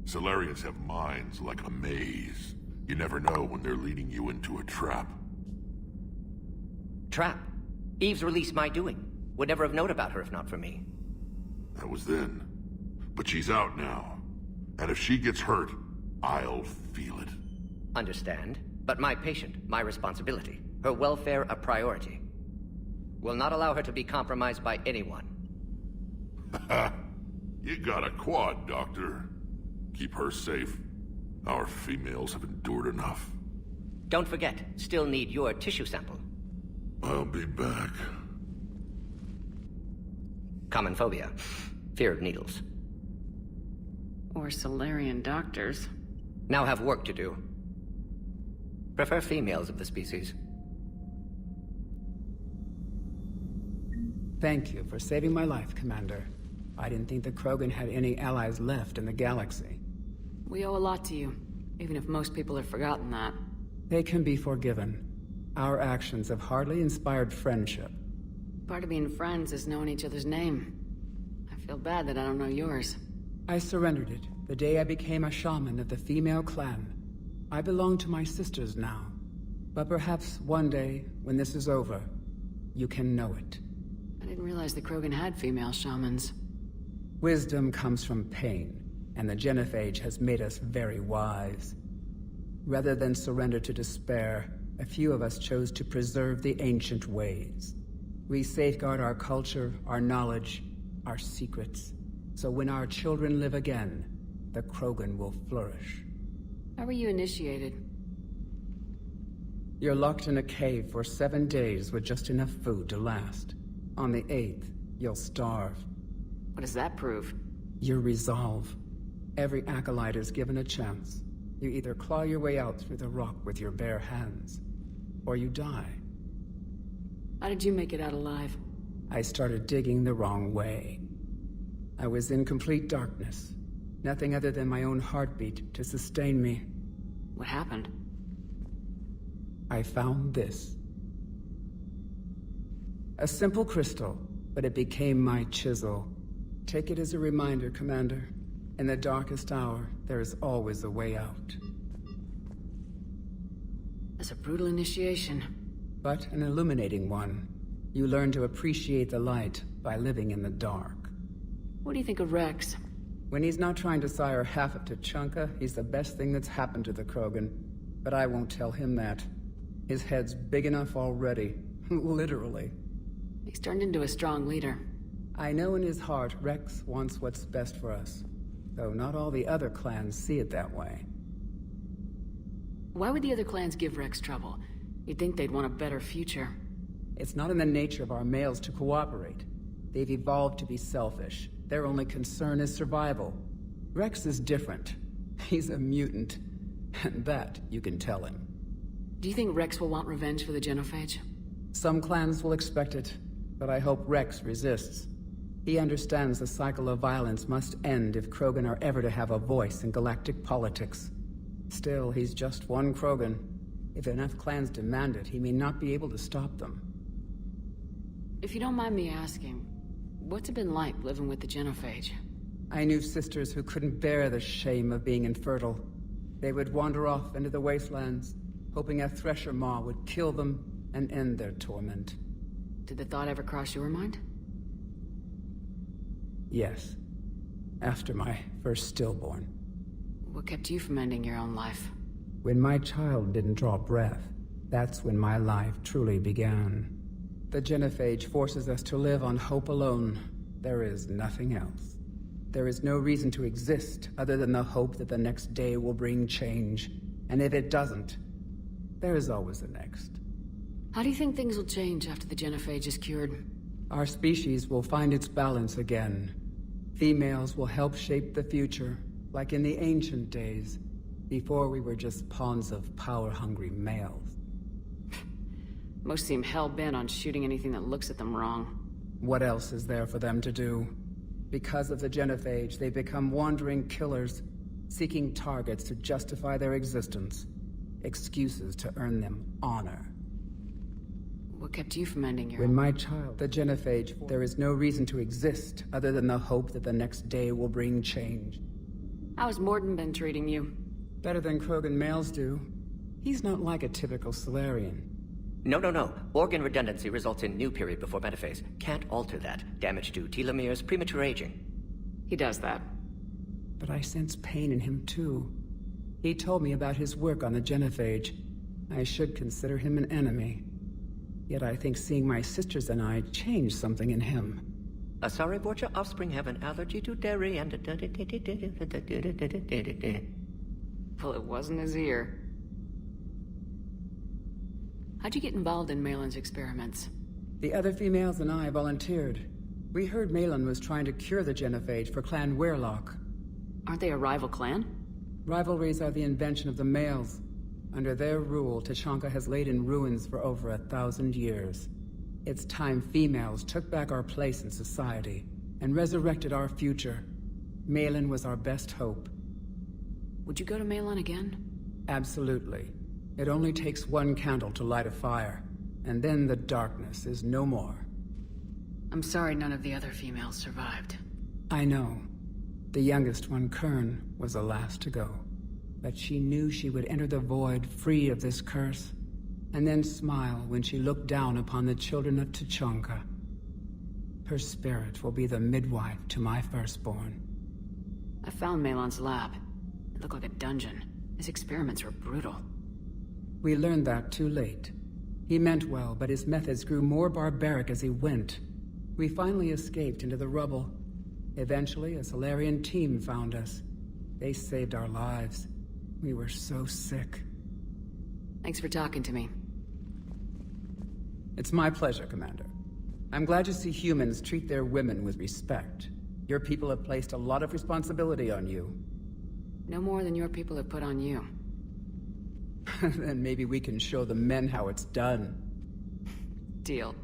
D: Solarians have minds like a maze. You never know when they're leading you into a trap.
K: Trap? Eve's release my doing. Would never have known about her if not for me.
D: That was then. But she's out now. And if she gets hurt, I'll feel it.
K: Understand. But my patient, my responsibility. Her welfare a priority. Will not allow her to be compromised by anyone.
D: You got a quad, Doctor. Keep her safe. Our females have endured enough.
K: Don't forget, still need your tissue sample.
D: I'll be back.
K: Common phobia. Fear of needles.
A: Or Solarian doctors.
K: Now have work to do. Prefer females of the species.
W: Thank you for saving my life, Commander. I didn't think the Krogan had any allies left in the galaxy.
A: We owe a lot to you, even if most people have forgotten that.
W: They can be forgiven. Our actions have hardly inspired friendship.
A: Part of being friends is knowing each other's name. I feel bad that I don't know yours.
W: I surrendered it the day I became a shaman of the female clan. I belong to my sisters now. But perhaps one day, when this is over, you can know it.
A: I didn't realize the Krogan had female shamans.
W: Wisdom comes from pain, and the genophage has made us very wise. Rather than surrender to despair, a few of us chose to preserve the ancient ways. We safeguard our culture, our knowledge, our secrets. So when our children live again, the Krogan will flourish.
A: How were you initiated?
W: You're locked in a cave for 7 days with just enough food to last. On the 8th, you'll starve.
A: What does that prove?
W: Your resolve. Every acolyte is given a chance. You either claw your way out through the rock with your bare hands, or you die.
A: How did you make it out alive?
W: I started digging the wrong way. I was in complete darkness. Nothing other than my own heartbeat to sustain me.
A: What happened?
W: I found this. A simple crystal, but it became my chisel. Take it as a reminder, Commander. In the darkest hour, there is always a way out.
A: That's a brutal initiation.
W: But an illuminating one. You learn to appreciate the light by living in the dark.
A: What do you think of Rex?
W: When he's not trying to sire half of Tuchanka, he's the best thing that's happened to the Krogan. But I won't tell him that. His head's big enough already. Literally.
A: He's turned into a strong leader.
W: I know in his heart Rex wants what's best for us. Though not all the other clans see it that way.
A: Why would the other clans give Rex trouble? You'd think they'd want a better future.
W: It's not in the nature of our males to cooperate. They've evolved to be selfish. Their only concern is survival. Rex is different. He's a mutant. And that you can tell him.
A: Do you think Rex will want revenge for the genophage?
W: Some clans will expect it, but I hope Rex resists. He understands the cycle of violence must end if Krogan are ever to have a voice in galactic politics. Still, he's just one Krogan. If enough clans demand it, he may not be able to stop them.
A: If you don't mind me asking, what's it been like living with the genophage?
W: I knew sisters who couldn't bear the shame of being infertile. They would wander off into the wastelands, hoping a Thresher Maw would kill them and end their torment.
A: Did the thought ever cross your mind?
W: Yes. After my first stillborn.
A: What kept you from ending your own life?
W: When my child didn't draw breath, that's when my life truly began. The genophage forces us to live on hope alone. There is nothing else. There is no reason to exist other than the hope that the next day will bring change. And if it doesn't, there is always the next.
A: How do you think things will change after the genophage is cured?
W: Our species will find its balance again. Females will help shape the future, like in the ancient days, before we were just pawns of power-hungry males.
A: Most seem hell-bent on shooting anything that looks at them wrong.
W: What else is there for them to do? Because of the genophage, they become wandering killers, seeking targets to justify their existence. Excuses to earn them honor.
A: What kept you from ending your
W: When my child, the genophage, there is no reason to exist other than the hope that the next day will bring change.
A: How has Morden been treating you?
W: Better than Krogan males do. He's not like a typical Solarian.
K: No. Organ redundancy results in new period before metaphase. Can't alter that. Damage to telomeres, premature aging.
A: He does that.
W: But I sense pain in him too. He told me about his work on the genophage. I should consider him an enemy. Yet I think seeing my sisters and I changed something in him.
K: Sorry, Borgia offspring have an allergy to dairy and...
A: Well, it wasn't his ear. How'd you get involved in Malin's experiments?
W: The other females and I volunteered. We heard Malin was trying to cure the genophage for Clan Weirlock.
A: Aren't they a rival clan?
W: Rivalries are the invention of the males. Under their rule, Tuchanka has laid in ruins for over 1,000 years. It's time females took back our place in society and resurrected our future. Malin was our best hope.
A: Would you go to Malin again?
W: Absolutely. It only takes one candle to light a fire, and then the darkness is no more.
A: I'm sorry none of the other females survived.
W: I know. The youngest one, Kern, was the last to go. But she knew she would enter the void free of this curse, and then smile when she looked down upon the children of Tuchanka. Her spirit will be the midwife to my firstborn.
A: I found Malin's lab. It looked like a dungeon. His experiments were brutal.
W: We learned that too late. He meant well, but his methods grew more barbaric as he went. We finally escaped into the rubble. Eventually, a Solarian team found us. They saved our lives. We were so sick.
A: Thanks for talking to me.
W: It's my pleasure, Commander. I'm glad to see humans treat their women with respect. Your people have placed a lot of responsibility on you.
A: No more than your people have put on you.
W: Then maybe we can show the men how it's done.
A: Deal.